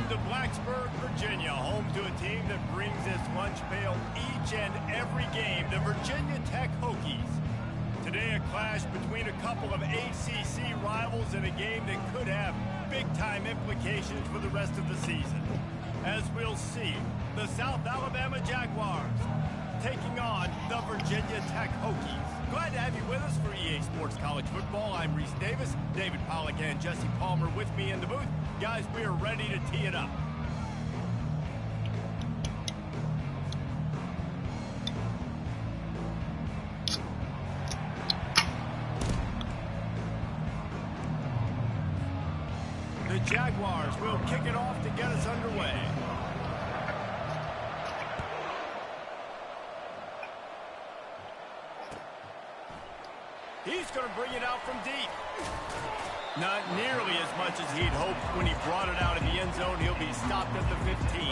to Blacksburg, Virginia, home to a team that brings its lunch pail each and every game, the Virginia Tech Hokies. Today, a clash between a couple of ACC rivals in a game that could have big-time implications for the rest of the season. As we'll see, the South Alabama Jaguars taking on the Virginia Tech Hokies. Glad to have you with us for EA Sports College Football. I'm Reese Davis, David Pollack and Jesse Palmer with me in the booth. Guys, we are ready to tee it up. The Jaguars will kick it off to get us underway. He's going to bring it out from deep. Not nearly as much as he'd hoped when he brought it out in the end zone. He'll be stopped at the 15.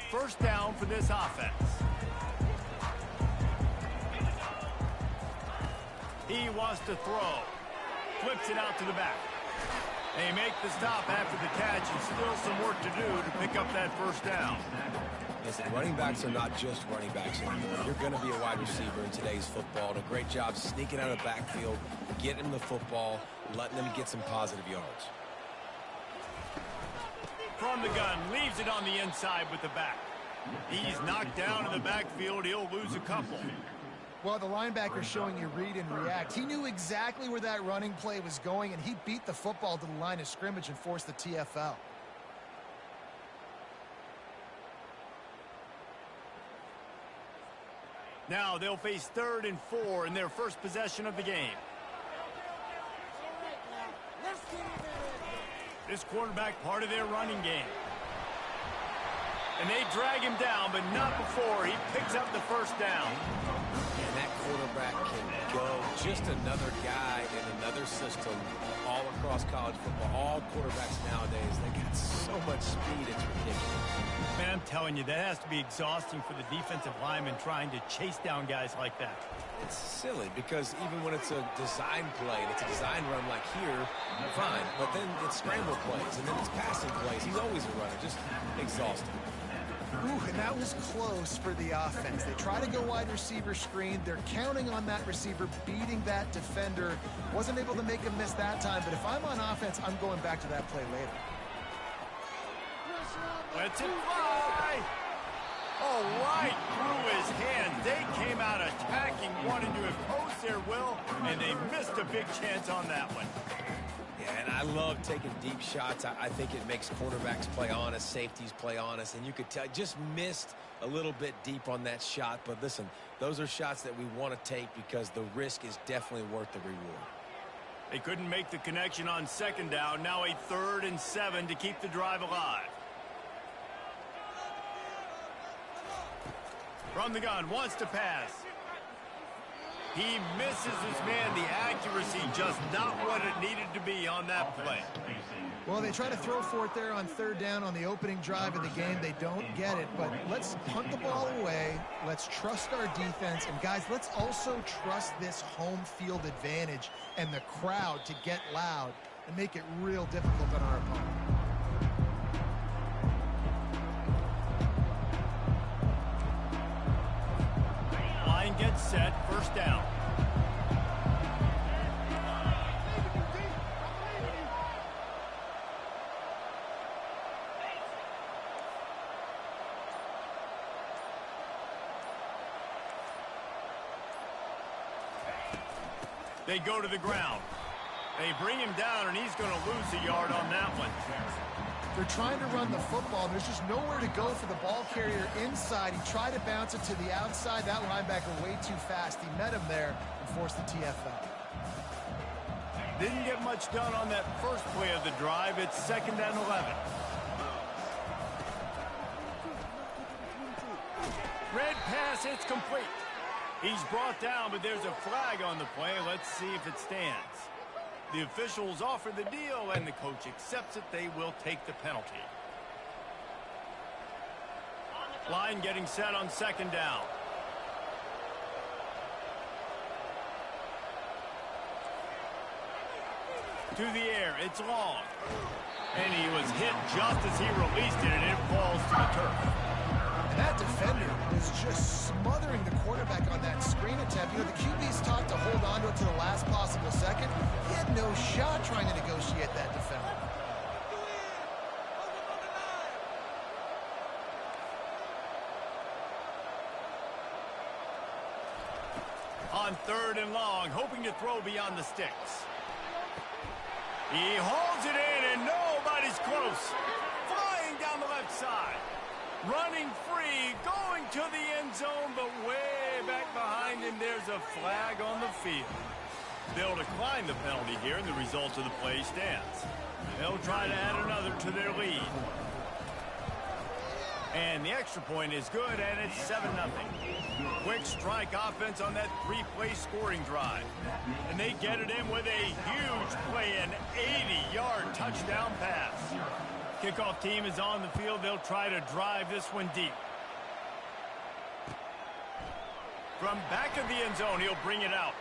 First down for this offense. He wants to throw. Flips it out to the back. They make the stop after the catch, and still some work to do to pick up that first down. Listen, running backs are not just running backs anymore. You're going to be a wide receiver in today's football. And a great job sneaking out of the backfield, getting them the football, letting them get some positive yards. From the gun, leaves it on the inside with the back. He's knocked down in the backfield. He'll lose a couple. Well, the linebacker showing you read and react. He knew exactly where that running play was going, and he beat the football to the line of scrimmage and forced the TFL. Now they'll face 3rd and 4 in their first possession of the game. This quarterback part of their running game. And they drag him down, but not before he picks up the first down. And that quarterback can go. Just another guy in another system all across college football. All quarterbacks nowadays, they got so much speed, it's ridiculous. Man, I'm telling you, that has to be exhausting for the defensive lineman trying to chase down guys like that. It's silly because even when it's a design play, and it's a design run like here, fine. But then it's scramble plays, and then it's passing plays. He's always a runner, just exhausting. Ooh, and that was close for the offense. They try to go wide receiver screen. They're counting on that receiver beating that defender. Wasn't able to make him miss that time, but if I'm on offense, I'm going back to that play later. Let's it fly! Oh, right through his hands. They came out attacking, wanting to impose their will, and they missed a big chance on that one. And I love taking deep shots. I think it makes quarterbacks play honest, safeties play honest, and you could tell just missed a little bit deep on that shot. But listen, those are shots that we want to take because the risk is definitely worth the reward. They couldn't make the connection on 2nd down. Now a 3rd and 7 to keep the drive alive. From the gun, wants to pass. He misses his man. The accuracy just not what it needed to be on that play. Well, they try to throw for it there on 3rd down on the opening drive of the game. They don't get it, but let's punt the ball away. Let's trust our defense. And, guys, let's also trust this home field advantage and the crowd to get loud and make it real difficult on our opponent. Line gets set, 1st down. They go to the ground. They bring him down, and he's going to lose a yard on that one. They're trying to run the football. There's just nowhere to go for the ball carrier inside. He tried to bounce it to the outside. That linebacker way too fast. He met him there and forced the TFL. Didn't get much done on that first play of the drive. It's 2nd and 11. Red pass, it's complete. He's brought down, but there's a flag on the play. Let's see if it stands. The officials offer the deal, and the coach accepts it. They will take the penalty. Line getting set on second down. To the air, it's long. And he was hit just as he released it, and it falls to the turf. And that defender was just smothering the quarterback on that screen attempt. You know, the QB's taught to hold on to it to the last possible second. He had no shot trying to negotiate that defender. On third and long, hoping to throw beyond the sticks. He holds it in, and nobody's close. Flying down the left side. Running free, going to the end zone, but way back behind him, there's a flag on the field. They'll decline the penalty here, and the result of the play stands. They'll try to add another to their lead. And the extra point is good, and it's 7-0. Quick strike offense on that three-play scoring drive. And they get it in with a huge play, an 80-yard touchdown pass. Kickoff team is on the field. They'll try to drive this one deep. From back of the end zone, he'll bring it out.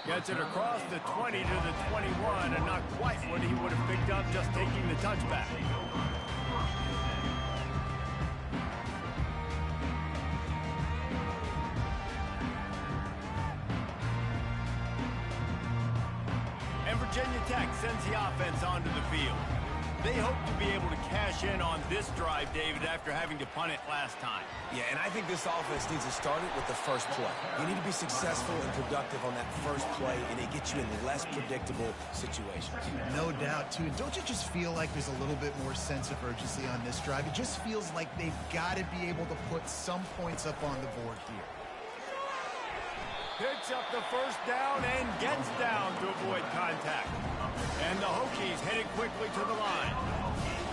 Gets it across the 20 to the 21, and not quite what he would have picked up just taking the touchback. Virginia Tech sends the offense onto the field. They hope to be able to cash in on this drive, David, after having to punt it last time. Yeah, and I think this offense needs to start it with the first play. You need to be successful and productive on that first play, and it gets you in less predictable situations. No doubt, too. Don't you just feel like there's a little bit more sense of urgency on this drive? It just feels like they've got to be able to put some points up on the board here. Picks up the first down and gets down to avoid contact. And the Hokies headed quickly to the line.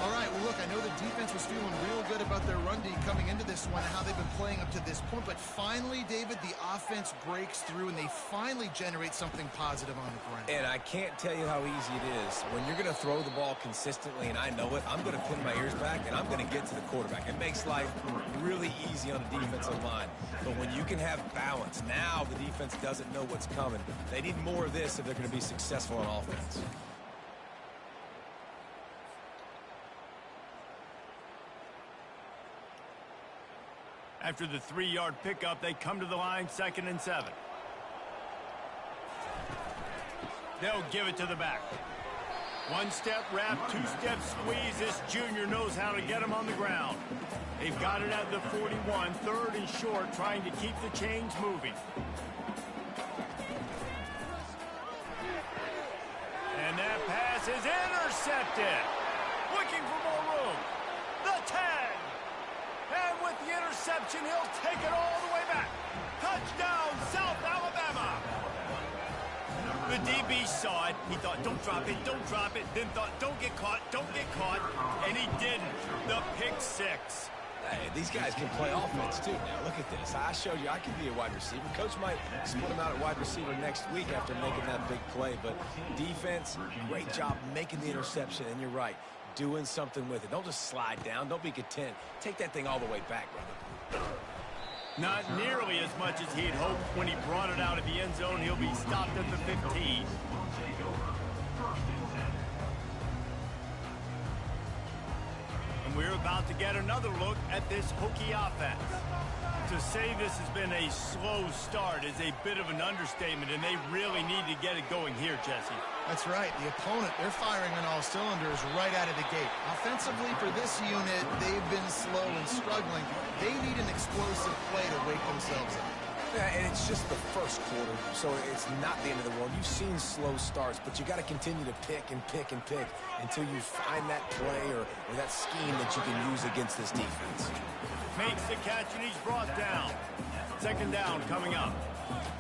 All right, well, look, I know the defense was feeling real good about their run D coming into this one and how they've been playing up to this point. But finally, David, the offense breaks through, and they finally generate something positive on the ground. And I can't tell you how easy it is. When you're going to throw the ball consistently, and I know it, I'm going to pin my ears back, and I'm going to get to the quarterback. It makes life really easy on the defensive line. But when you can have balance, now the defense doesn't know what's coming. They need more of this if they're going to be successful on offense. After the 3-yard pickup, they come to the line, 2nd and 7. They'll give it to the back. One-step wrap, two-step squeeze. This junior knows how to get him on the ground. They've got it at the 41, 3rd and short, trying to keep the chains moving. And that pass is intercepted. Looking for more room. The 10. And with the interception, he'll take it all the way back. Touchdown, South Alabama. The DB saw it. He thought, don't drop it, then thought, don't get caught, and he didn't. The pick 6. Hey, these guys can play offense, too. Now, look at this. I showed you I can be a wide receiver. Coach might split him out at wide receiver next week after making that big play. But defense, great job making the interception. And you're right, doing something with it. Don't just slide down. Don't be content. Take that thing all the way back, brother. Not nearly as much as he'd hoped when he brought it out of the end zone. He'll be stopped at the 15. And we're about to get another look at this Hokie offense. To say this has been a slow start is a bit of an understatement, and they really need to get it going here, Jesse. That's right. The opponent, they're firing on all cylinders right out of the gate. Offensively, for this unit, they've been slow and struggling. They need an explosive play to wake themselves up. Yeah, and it's just the first quarter, so it's not the end of the world. You've seen slow starts, but you got to continue to pick and pick and pick until you find that play or that scheme that you can use against this defense. Makes the catch, and he's brought down. 2nd down coming up.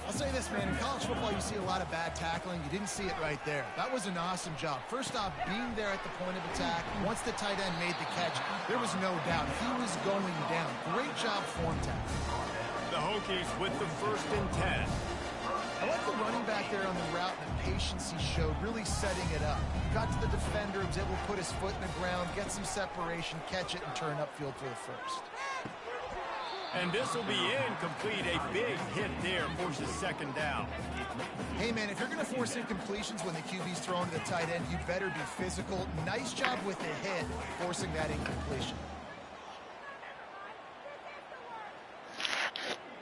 I'll say this, man. In college football, you see a lot of bad tackling. You didn't see it right there. That was an awesome job. First off, being there at the point of attack. Once the tight end made the catch, there was no doubt he was going down. Great job form tackling. The Hokies with the 1st and 10. I like the running back there on the route and the patience he showed, really setting it up. Got to the defender, was able to put his foot in the ground, get some separation, catch it, and turn upfield for the first. And this will be incomplete. A big hit there forces second down. Hey, man, if you're going to force incompletions when the QB's thrown to the tight end, you better be physical. Nice job with the hit, forcing that incompletion.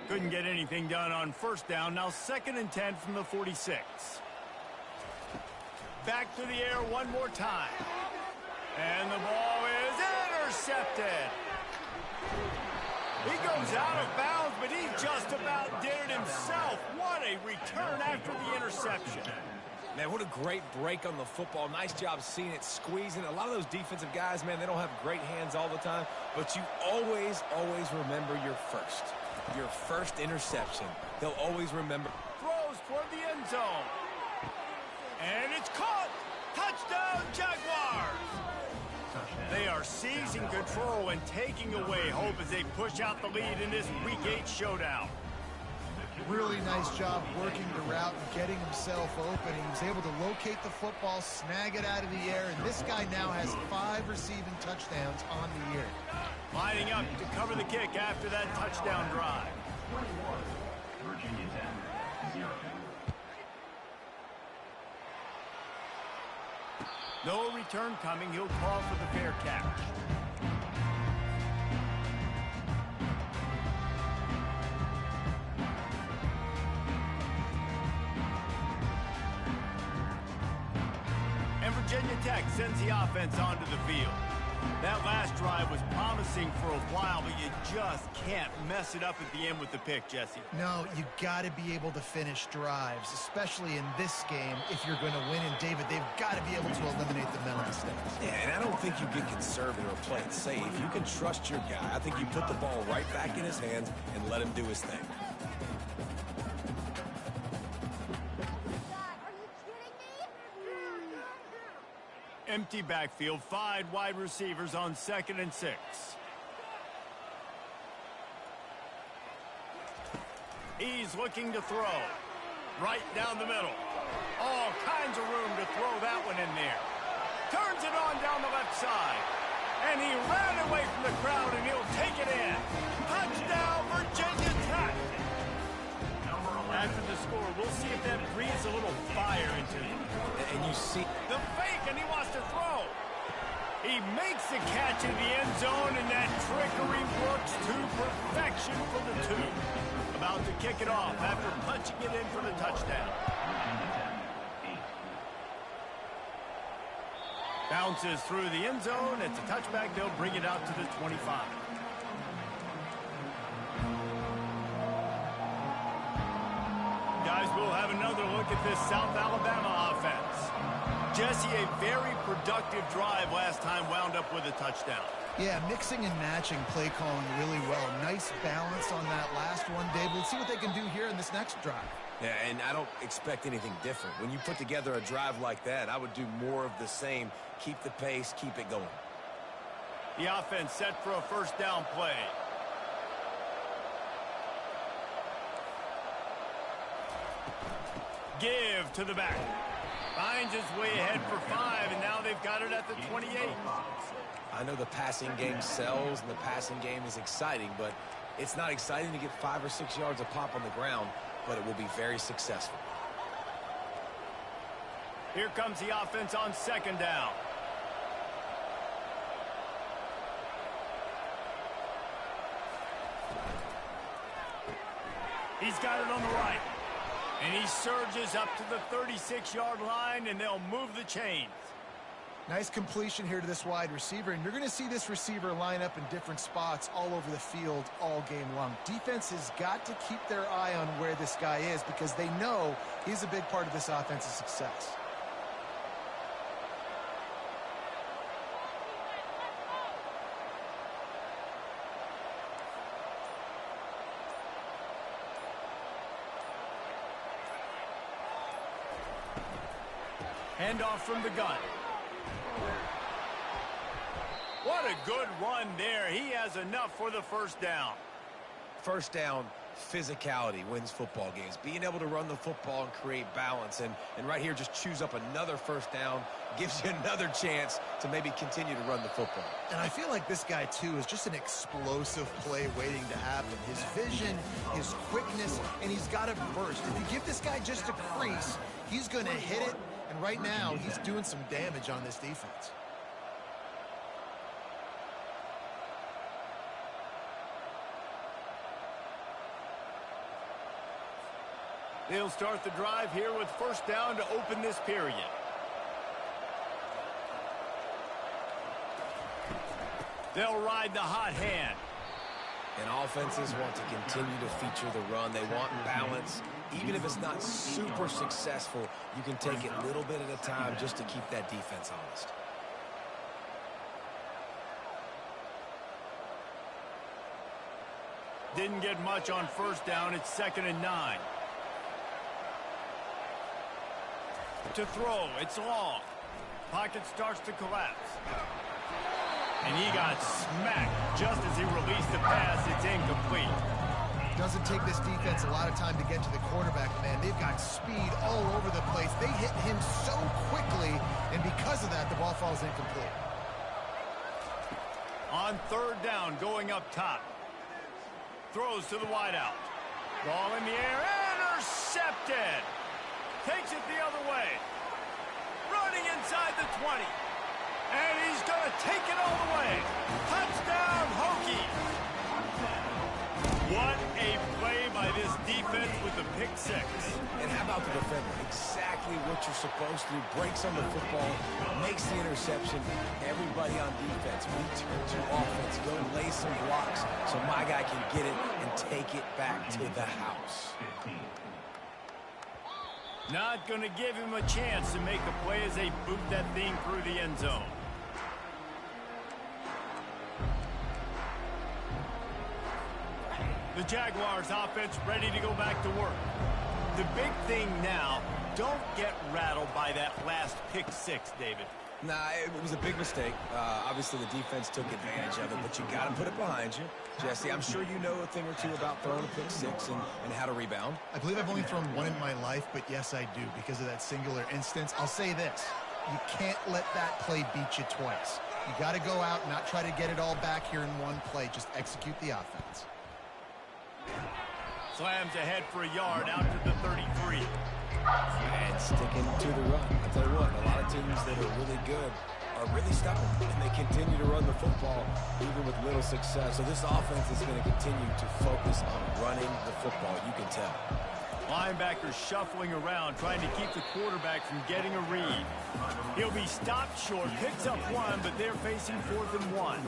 Couldn't get anything done on first down. Now 2nd and 10 from the 46. Back to the air one more time. And the ball is intercepted. He goes out of bounds, but he just about did it himself. What a return after the interception. Man, what a great break on the football. Nice job seeing it, squeezing. A lot of those defensive guys, man, they don't have great hands all the time, but you always remember your first interception. They'll always remember. Throws toward the end zone. And it's caught. Touchdown, Jaguars. They are seizing control and taking away hope as they push out the lead in this Week 8 showdown. Really nice job working the route and getting himself open. He was able to locate the football, snag it out of the air, and this guy now has 5 receiving touchdowns on the year. Lining up to cover the kick after that touchdown drive. No return coming. He'll call for the fair catch. And Virginia Tech sends the offense onto the field. That last drive was promising for a while, but you just can't mess it up at the end with the pick, Jesse. No, you got to be able to finish drives, especially in this game. If you're going to win, and David, they've got to be able to eliminate the mental mistakes. Yeah, and I don't think you get conservative or play it safe. You can trust your guy. I think you put the ball right back in his hands and let him do his thing. Empty backfield, 5 wide receivers on 2nd and 6. He's looking to throw. Right down the middle. All kinds of room to throw that one in there. Turns it on down the left side. And he ran away from the crowd, and he'll take it in. Touchdown, Virginia Tech. After the score, we'll see if that breathes a little fire into him. And you see the fake, and he wants to throw. He makes the catch in the end zone, and that trickery works to perfection for the 2. About to kick it off after punching it in for the touchdown. Bounces through the end zone. It's a touchback. They'll bring it out to the 25. Guys, we'll have another look at this South Alabama offense. Jesse, a very productive drive last time wound up with a touchdown. Yeah, mixing and matching play calling really well. Nice balance on that last one, Dave. Let's see what they can do here in this next drive. Yeah, and I don't expect anything different. When you put together a drive like that, I would do more of the same. Keep the pace, keep it going. The offense set for a first down play. Give to the back. Finds his way ahead for 5, and now they've got it at the 28. I know the passing game sells, and the passing game is exciting, but it's not exciting to get 5 or 6 yards of pop on the ground, but it will be very successful. Here comes the offense on 2nd down. He's got it on the right. And he surges up to the 36-yard line, and they'll move the chains. Nice completion here to this wide receiver, and you're going to see this receiver line up in different spots all over the field all game long. Defense has got to keep their eye on where this guy is because they know he's a big part of this offense's success. Handoff from the gun. What a good run there. He has enough for the first down. First down, physicality wins football games. Being able to run the football and create balance. And right here, just choose up another first down, gives you another chance to maybe continue to run the football. And I feel like this guy, too, is just an explosive play waiting to happen. His vision, his quickness, and he's got a burst. If you give this guy just a crease, he's going to hit it. And right now, he's doing some damage on this defense. They'll start the drive here with first down to open this period. They'll ride the hot hand. And offenses want to continue to feature the run. They want balance. Even if it's not super successful, you can take it a little bit at a time just to keep that defense honest. Didn't get much on first down. It's 2nd and 9. To throw, it's long. Pocket starts to collapse. And he got smacked just as he released the pass. It's incomplete. Doesn't take this defense a lot of time to get to the quarterback, man. They've got speed all over the place. They hit him so quickly, and because of that, the ball falls incomplete. On third down, going up top. Throws to the wideout. Ball in the air, intercepted. Takes it the other way. Running inside the 20. And he's going to take it all the way. Touchdown, Hokies. What a play by this defense with the pick six. And how about the defender? Exactly what you're supposed to do. Breaks on the football, makes the interception. Everybody on defense, return to offense. Go lay some blocks so my guy can get it and take it back to the house. Not going to give him a chance to make a play as they boot that thing through the end zone. The Jaguars offense ready to go back to work. The big thing now, don't get rattled by that last pick six, David. Nah, it was a big mistake. Obviously, the defense took advantage of it, but you got to put it behind you. Jesse, I'm sure you know a thing or two about throwing a pick six and how to rebound. I believe I've only thrown one in my life, but yes, I do because of that singular instance. I'll say this. You can't let that play beat you twice. You got to go out and not try to get it all back here in one play. Just execute the offense. Slams ahead for a yard out to the 33. And sticking to the run. I'll tell you what, a lot of teams that are really good are really stubborn, and they continue to run the football even with little success. So this offense is going to continue to focus on running the football, you can tell. Linebackers shuffling around, trying to keep the quarterback from getting a read. He'll be stopped short, picks up one, but they're facing 4th and 1.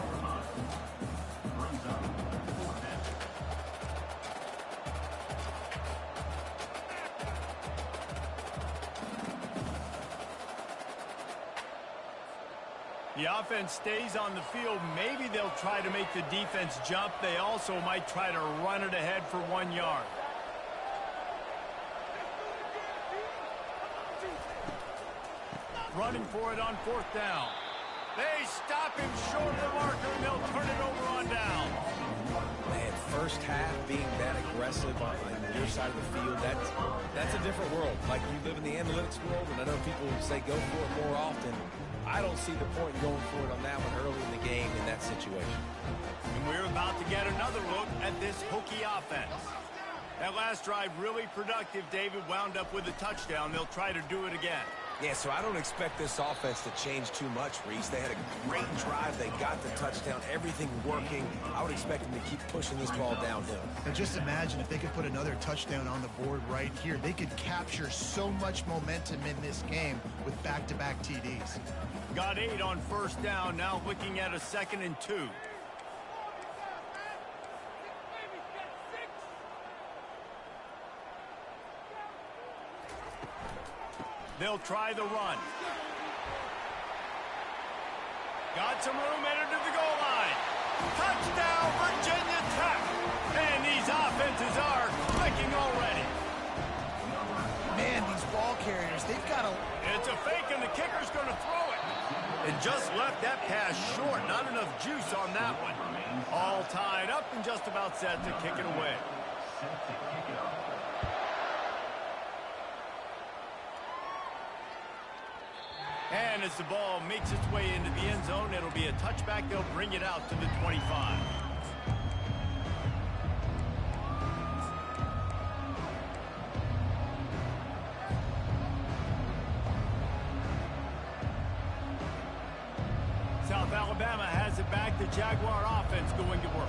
The offense stays on the field. Maybe they'll try to make the defense jump. They also might try to run it ahead for 1 yard. Running for it on 4th down. They stop him short of the marker, and they'll turn it over on down. Man, first half being that aggressive on your side of the field, that's a different world. Like, you live in the analytics world, and I know people say go for it more often. I don't see the point in going for it on that one early in the game in that situation. And we're about to get another look at this Hokie offense. That last drive really productive. David wound up with a touchdown. They'll try to do it again. Yeah, so I don't expect this offense to change too much, Reese. They had a great drive. They got the touchdown. Everything working. I would expect them to keep pushing this ball downhill. And just imagine if they could put another touchdown on the board right here. They could capture so much momentum in this game with back-to-back TDs. Got 8 on first down. Now looking at a 2nd and 2. They'll try the run. Got some room, entered to the goal line. Touchdown, Virginia Tech. And these offenses are clicking already. Man, these ball carriers, they've got a... It's a fake, and the kicker's going to throw it. And just left that pass short. Not enough juice on that one. All tied up and just about set to kick it away. And as the ball makes its way into the end zone, it'll be a touchback. They'll bring it out to the 25. South Alabama has it back. The Jaguar offense going to work.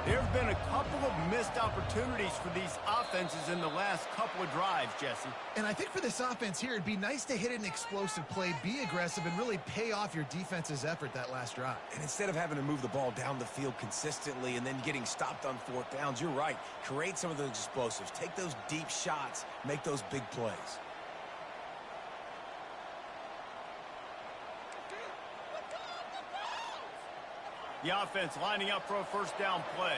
There have been a couple of missed opportunities for these offenses in the last couple of drives, Jesse. And I think for this offense here, it'd be nice to hit an explosive play, be aggressive, and really pay off your defense's effort that last drive. And instead of having to move the ball down the field consistently and then getting stopped on fourth downs, you're right. Create some of those explosives. Take those deep shots. Make those big plays. The offense lining up for a first down play.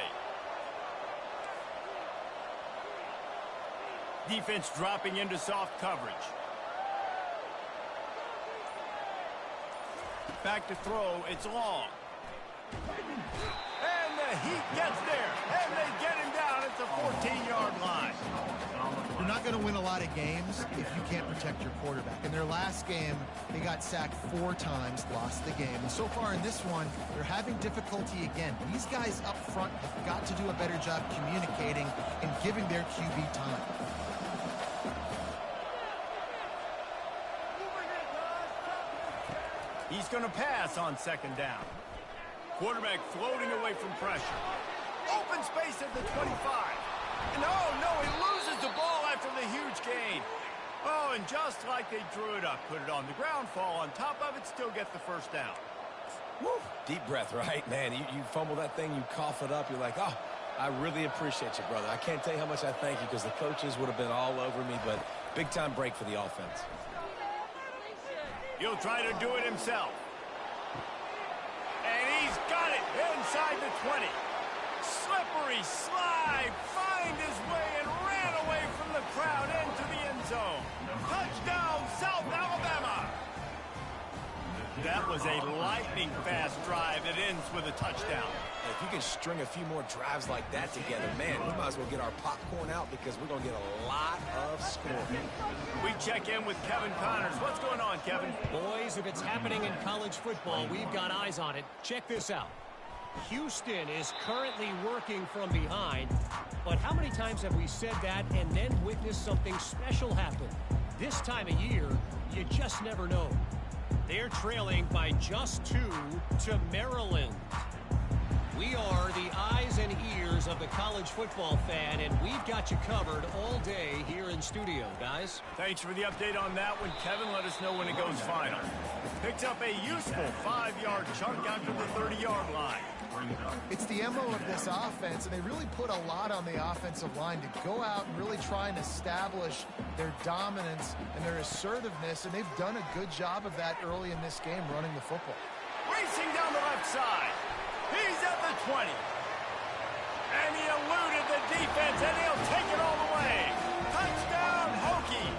Defense dropping into soft coverage. Back to throw. It's long. And the Heat gets there. And they get him down at the 14-yard line. You're not going to win a lot of games if you can't protect your quarterback. In their last game, they got sacked 4 times, lost the game. And so far in this one, they're having difficulty again. These guys up front have got to do a better job communicating and giving their QB time. He's going to pass on second down. Quarterback floating away from pressure. Open space at the 25. And no, he loses the ball after the huge gain. Oh, and just like they drew it up, put it on the ground, fall on top of it, still get the first down. Woo. Deep breath, right? Man, you fumble that thing, you cough it up, you're like, oh, I really appreciate you, brother. I can't tell you how much I thank you because the coaches would have been all over me, but big-time break for the offense. He'll try to do it himself. And he's got it inside the 20. Slippery slide, find his way and ran away from the crowd into the end zone. Touchdown, South Alabama. That was a lightning-fast drive that ends with a touchdown. If you can string a few more drives like that together, man, we might as well get our popcorn out because we're going to get a lot of scoring. We check in with Kevin Connors. What's going on, Kevin? Boys, if it's happening in college football, we've got eyes on it. Check this out. Houston is currently working from behind, but how many times have we said that and then witnessed something special happen? This time of year, you just never know. They're trailing by just 2 to Maryland. We are the eyes and ears of the college football fan, and we've got you covered all day here in studio, guys. Thanks for the update on that one, Kevin. Let us know when it goes final. Picks up a useful 5-yard chunk after the 30-yard line. It's the MO of this offense, and they really put a lot on the offensive line to go out and really try and establish their dominance and their assertiveness, and they've done a good job of that early in this game running the football. Racing down the left side. He's at the 20. And he eluded the defense, and he'll take it all the way. Touchdown, Hokies.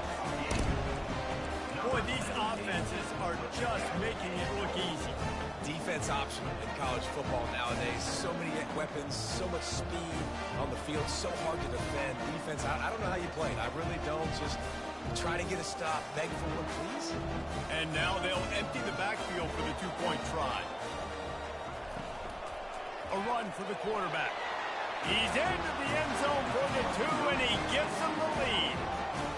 Boy, these offenses are just making it look easy. Defense optional in college football nowadays. So many weapons, so much speed on the field, so hard to defend. Defense, I don't know how you play it. I really don't. Just try to get a stop, beg for one, please. And now they'll empty the backfield for the 2-point try. A run for the quarterback. He's into the end zone for the 2, and he gives them the lead.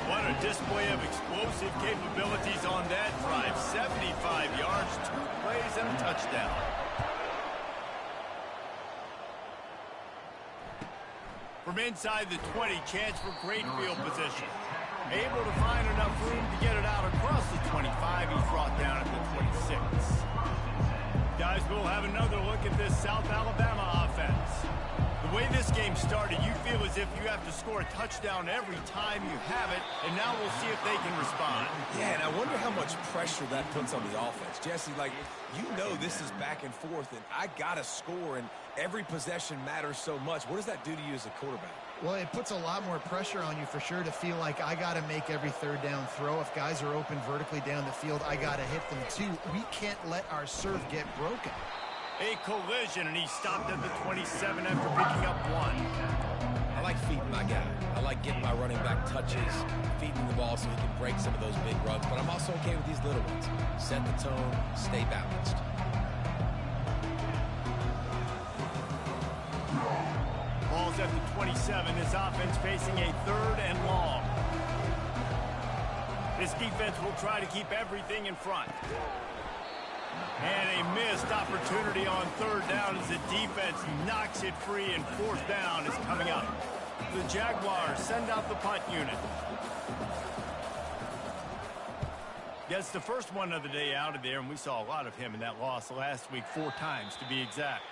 What a display of explosive capabilities on that drive. 75 yards, 2 plays, and a touchdown. From inside the 20, chance for great field position. Able to find enough room to get it out across the 25. He's brought down at the 26. Guys, we'll have another look at this South Alabama offense. The way this game started, you feel as if you have to score a touchdown every time you have it, and now we'll see if they can respond. Yeah, and I wonder how much pressure that puts on the offense. Jesse, like, you know this is back and forth, and I got to score, and every possession matters so much. What does that do to you as a quarterback? Well, it puts a lot more pressure on you for sure to feel like I got to make every third down throw. If guys are open vertically down the field, I got to hit them too. We can't let our serve get broken. A collision, and he stopped at the 27 after picking up 1. like feeding my guy. I like getting my running back touches, feeding the ball so he can break some of those big runs. But I'm also okay with these little ones. Set the tone, stay balanced. Ball's at the 27. This offense facing a 3rd and long. This defense will try to keep everything in front. And a missed opportunity on 3rd down as the defense knocks it free, and 4th down is coming up. The Jaguars send out the punt unit. Gets the first one of the day out of there, and we saw a lot of him in that loss last week, 4 times to be exact.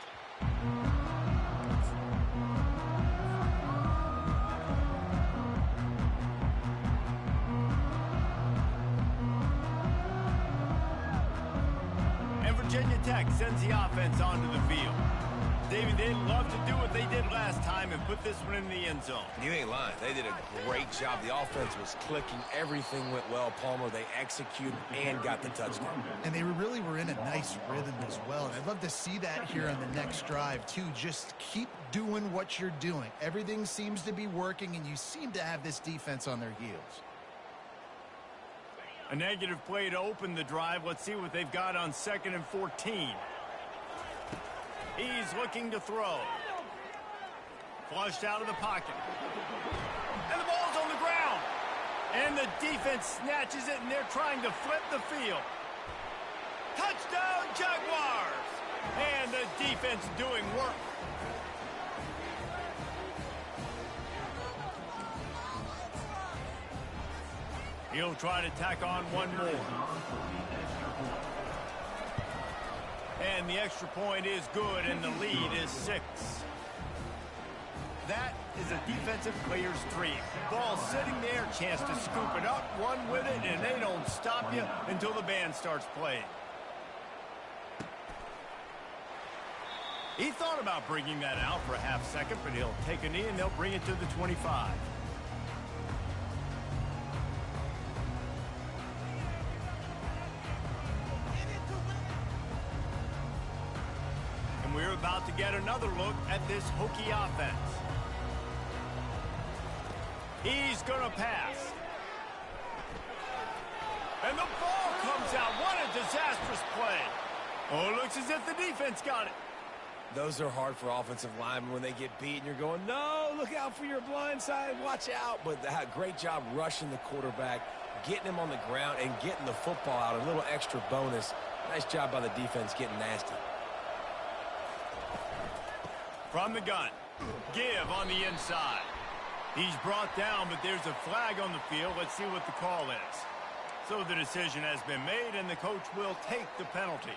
Virginia Tech sends the offense onto the field. David, they'd love to do what they did last time and put this one in the end zone. You ain't lying. They did a great job. The offense was clicking. Everything went well, Palmer. They executed and got the touchdown. And they really were in a nice rhythm as well. And I'd love to see that here on the next drive, too. Just keep doing what you're doing. Everything seems to be working, and you seem to have this defense on their heels. A negative play to open the drive. Let's see what they've got on 2nd and 14. He's looking to throw. Flushed out of the pocket. And the ball's on the ground. And the defense snatches it, and they're trying to flip the field. Touchdown, Jaguars! And the defense doing work. He'll try to tack on one more. And the extra point is good, and the lead is 6. That is a defensive player's dream. Ball sitting there, chance to scoop it up, run with it, and they don't stop you until the band starts playing. He thought about bringing that out for a half second, but he'll take a knee, and they'll bring it to the 25. We're about to get another look at this Hokie offense. He's going to pass. And the ball comes out. What a disastrous play. Oh, it looks as if the defense got it. Those are hard for offensive linemen when they get beat and you're going, no, look out for your blind side, watch out. But great job rushing the quarterback, getting him on the ground, and getting the football out. A little extra bonus. Nice job by the defense getting nasty. From the gun, give on the inside. He's brought down, but there's a flag on the field. Let's see what the call is. So the decision has been made, and the coach will take the penalty.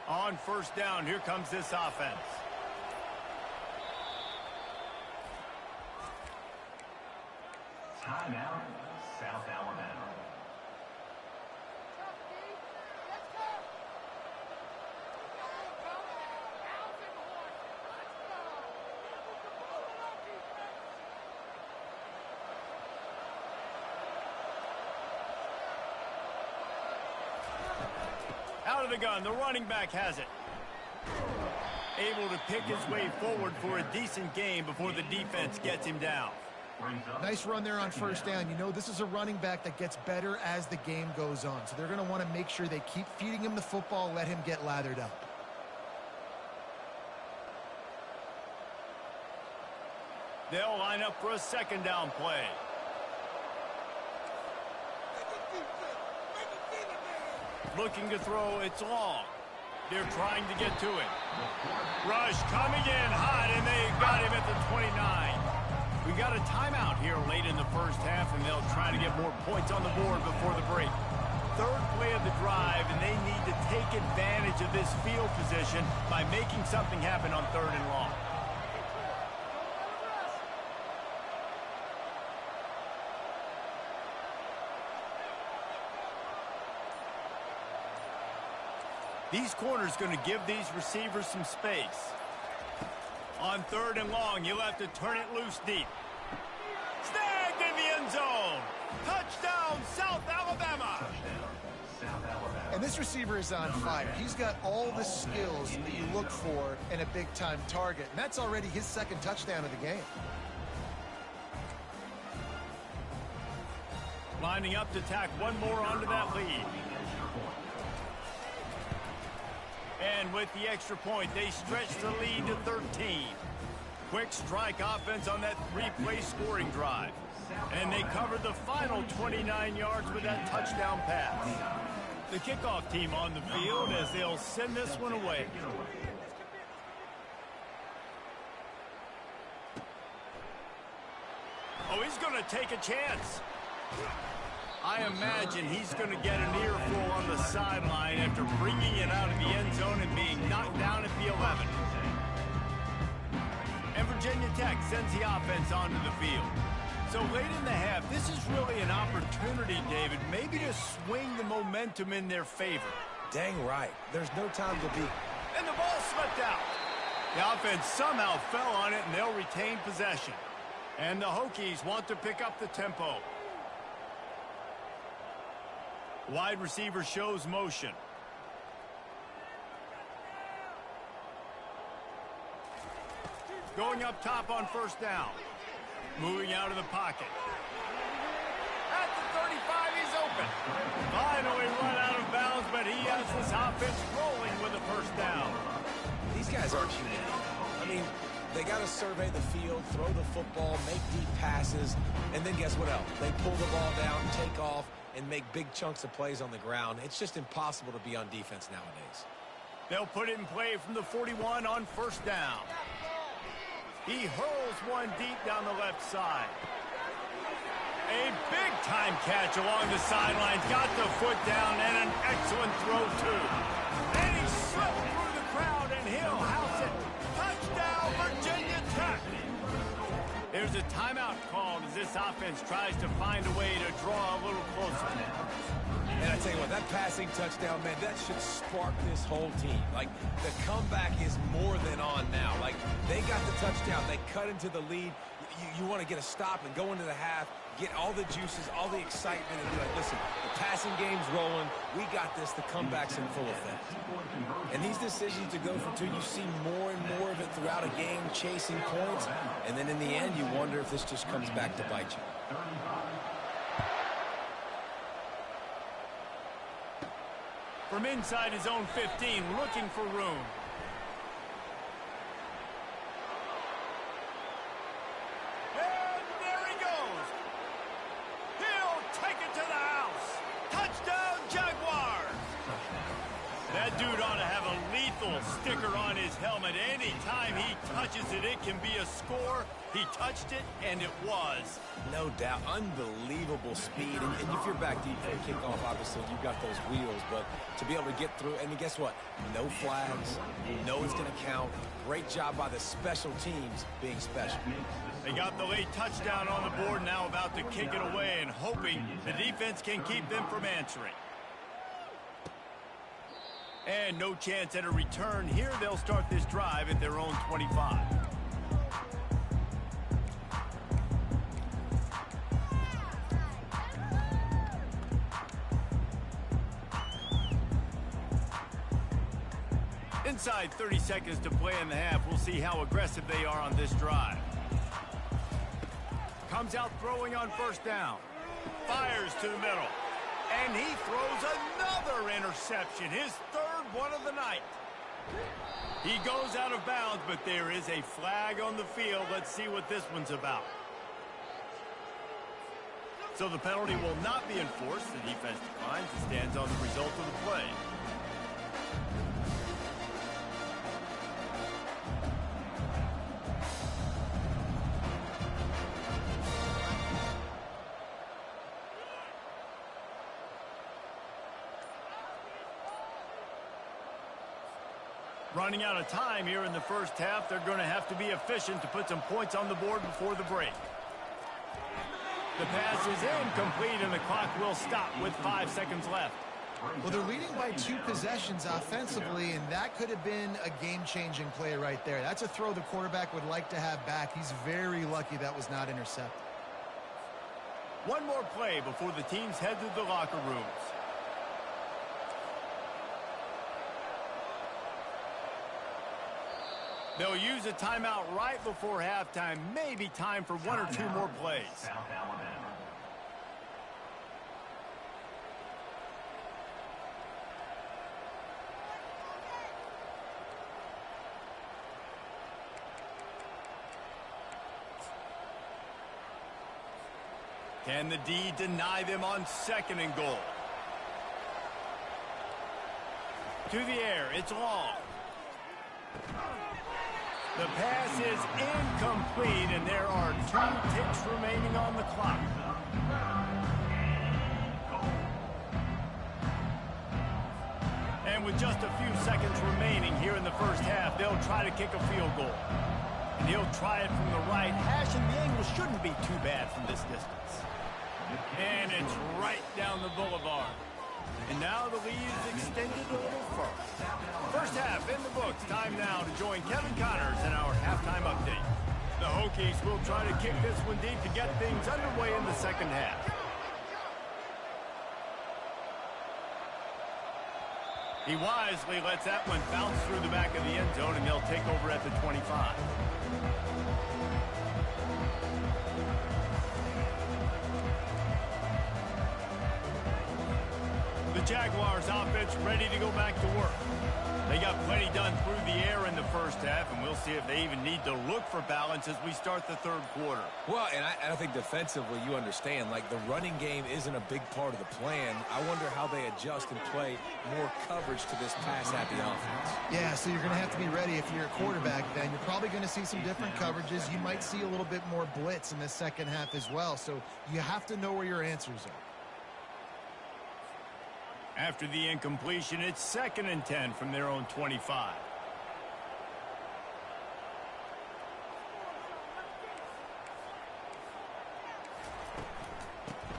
On 1st down, here comes this offense. Timeout, South Alabama. Out of the gun, the running back has it. Able to pick his way forward for a decent game before the defense gets him down. Nice run there on 1st down. You know, this is a running back that gets better as the game goes on. So they're going to want to make sure they keep feeding him the football, let him get lathered up. They'll line up for a 2nd down play. Looking to throw, it's long. They're trying to get to it. Rush coming in hot, and they got him at the 29. We got a timeout here late in the 1st half, and they'll try to get more points on the board before the break. 3rd play of the drive, and they need to take advantage of this field position by making something happen on 3rd and long. These corners going to give these receivers some space. On 3rd and long, you'll have to turn it loose deep. Snagged in the end zone. Touchdown, South Alabama. And this receiver is on fire. He's got all the skills that you look for in a big-time target. And that's already his 2nd touchdown of the game. Lining up to tack one more onto that lead. And with the extra point, they stretch the lead to 13. Quick strike offense on that 3-play scoring drive. And they covered the final 29 yards with that touchdown pass. The kickoff team on the field as they'll send this one away. Oh, he's going to take a chance. I imagine he's going to get an earful on the sideline after bringing it out of the end zone and being knocked down at the 11. And Virginia Tech sends the offense onto the field. So late in the half, this is really an opportunity, David, maybe to swing the momentum in their favor. Dang right. There's no time to be. And the ball slipped out. The offense somehow fell on it, and they'll retain possession. And the Hokies want to pick up the tempo. Wide receiver shows motion. Going up top on 1st down. Moving out of the pocket. At the 35, he's open. Finally run out of bounds, but he has this offense rolling with a 1st down. These guys aren't human. I mean, they got to survey the field, throw the football, make deep passes, and then guess what else? They pull the ball down, take off, and make big chunks of plays on the ground. It's just impossible to be on defense nowadays. They'll put it in play from the 41 on 1st down. He hurls one deep down the left side. A big-time catch along the sidelines. Got the foot down and an excellent throw, too. And he slipped through the crowd, and he'll house it. Touchdown, Virginia Tech. There's a timeout called as this offense tries to find a way to draw a little closer. And I tell you what, that passing touchdown, man, that should spark this whole team. Like, the comeback is more than on now. Like, they got the touchdown. They cut into the lead. You want to get a stop and go into the half, get all the juices, all the excitement, and be like, listen, the passing game's rolling. We got this. The comeback's in full effect. And these decisions to go for 2, you see more and more of it throughout a game, chasing points. And then in the end, you wonder if this just comes back to bite you. From inside his own 15, looking for room. And there he goes. He'll take it to the house. Touchdown, Jaguars. That dude ought to have a lethal sticker on his helmet. Anytime he touches it, it can be a score. He touched it, and it was. No doubt. Unbelievable speed. And if you're back deep for a kickoff, obviously, you've got those wheels. But to be able to get through, and guess what? No flags. No one's going to count. Great job by the special teams being special. They got the late touchdown on the board, now about to kick it away and hoping the defense can keep them from answering. And no chance at a return here. They'll start this drive at their own 25. Inside 30 seconds to play in the half. We'll see how aggressive they are on this drive. Comes out throwing on 1st down. Fires to the middle. And he throws another interception. His 3rd one of the night. He goes out of bounds, but there is a flag on the field. Let's see what this one's about. So the penalty will not be enforced. The defense declines and stands on the result of the play. Running out of time here in the 1st half. They're going to have to be efficient to put some points on the board before the break. The pass is incomplete, and the clock will stop with 5 seconds left. Well, they're leading by 2 possessions offensively, and that could have been a game-changing play right there. That's a throw the quarterback would like to have back. He's very lucky that was not intercepted. One more play before the teams head to the locker rooms. They'll use a timeout right before halftime. Maybe time for 1 or 2 more plays. South Alabama. Can the D deny them on 2nd and goal? To the air, it's long. The pass is incomplete, and there are 2 ticks remaining on the clock. And with just a few seconds remaining here in the first half, they'll try to kick a field goal. And he'll try it from the right hash, and the angle shouldn't be too bad from this distance. And it's right down the boulevard. And now the lead is extended a little further. First half in the books. Time now to join Kevin Connors in our halftime update. The Hokies will try to kick this one deep to get things underway in the second half. He wisely lets that one bounce through the back of the end zone, and they'll take over at the 25. Jaguars offense ready to go back to work. They got plenty done through the air in the first half, and we'll see if they even need to look for balance as we start the third quarter. Well, and I think defensively, you understand, like the running game isn't a big part of the plan. I wonder how they adjust and play more coverage to this pass-happy offense. Yeah, so you're going to have to be ready if you're a quarterback then. You're probably going to see some different coverages. You might see a little bit more blitz in the second half as well, so you have to know where your answers are. After the incompletion, it's 2nd and 10 from their own 25.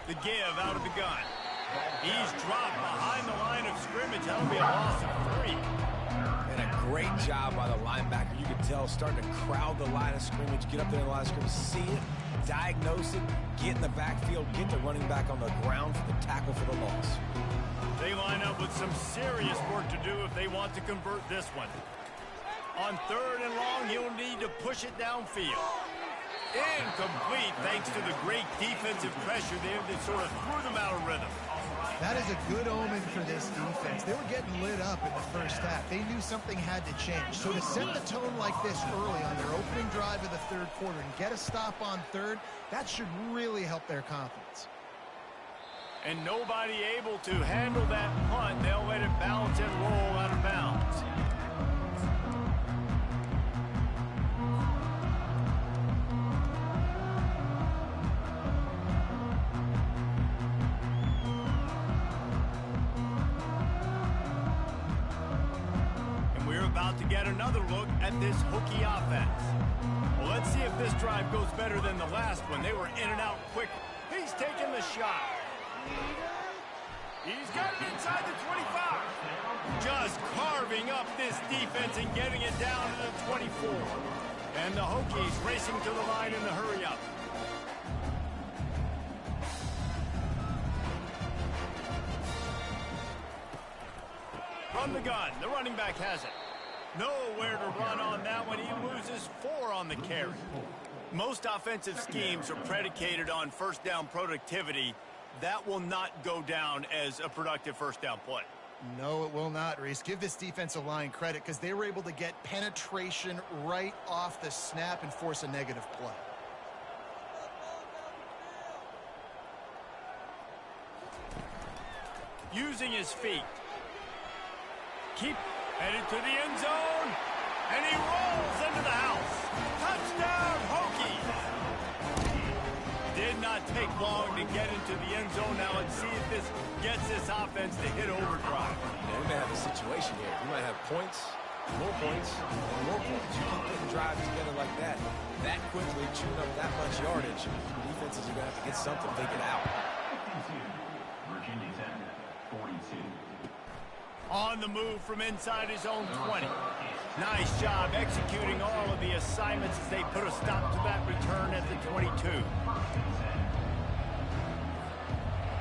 The give out of the gun. He's dropped behind the line of scrimmage. That'll be a loss of 3. And a great job by the linebacker. You can tell starting to crowd the line of scrimmage, get up there in the line of scrimmage, see it, diagnose it, get in the backfield, get the running back on the ground for the tackle for the loss. They line up with some serious work to do if they want to convert this one. On 3rd and long, he'll need to push it downfield. Incomplete thanks to the great defensive pressure there that sort of threw them out of rhythm. That is a good omen for this defense. They were getting lit up in the first half. They knew something had to change. So to set the tone like this early on their opening drive of the third quarter and get a stop on 3rd, that should really help their confidence. And nobody able to handle that punt. They'll let it bounce and roll out of bounds. And we're about to get another look at this Hokie offense. Well, let's see if this drive goes better than the last one. They were in and out quick. He's taking the shot. He's got it inside the 25. Just carving up this defense and getting it down to the 24. And the Hokies racing to the line in the hurry-up. From the gun, the running back has it. Nowhere to run on that one. He loses 4 on the carry. Most offensive schemes are predicated on first down productivity. That will not go down as a productive first down play. No, it will not, Reese. Give this defensive line credit because they were able to get penetration right off the snap and force a negative play. Using his feet. Keep headed to the end zone. And he rolls into the house. Touchdown, Hokies! Did not take long to get into the end zone. Now let's see if this gets this offense to hit overdrive. Yeah, we may have a situation here. We might have points, more points, and more points. You keep putting drives together like that quickly, chewing up that much yardage, defenses are going to have to get something figured out. Virginia Tech, 42. On the move from inside his own 20. Nice job executing all of the assignments as they put a stop to that return at the 22.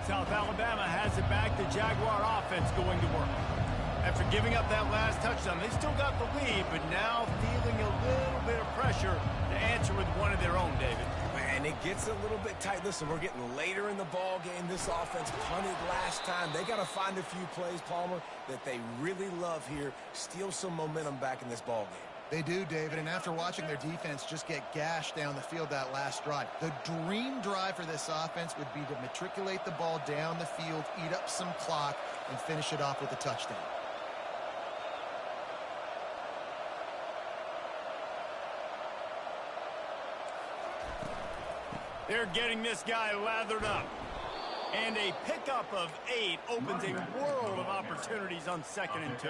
South Alabama has it back. The Jaguar offense going to work. After giving up that last touchdown, they still got the lead, but now feeling a little bit of pressure to answer with one of their own, David. And it gets a little bit tight. Listen, we're getting later in the ball game. This offense punted last time. They got to find a few plays, Palmer, that they really love here. Steal some momentum back in this ball game. They do, David, and after watching their defense just get gashed down the field that last drive, the dream drive for this offense would be to matriculate the ball down the field, eat up some clock, and finish it off with a touchdown. They're getting this guy lathered up. And a pickup of 8 opens a world of opportunities on 2nd and 2.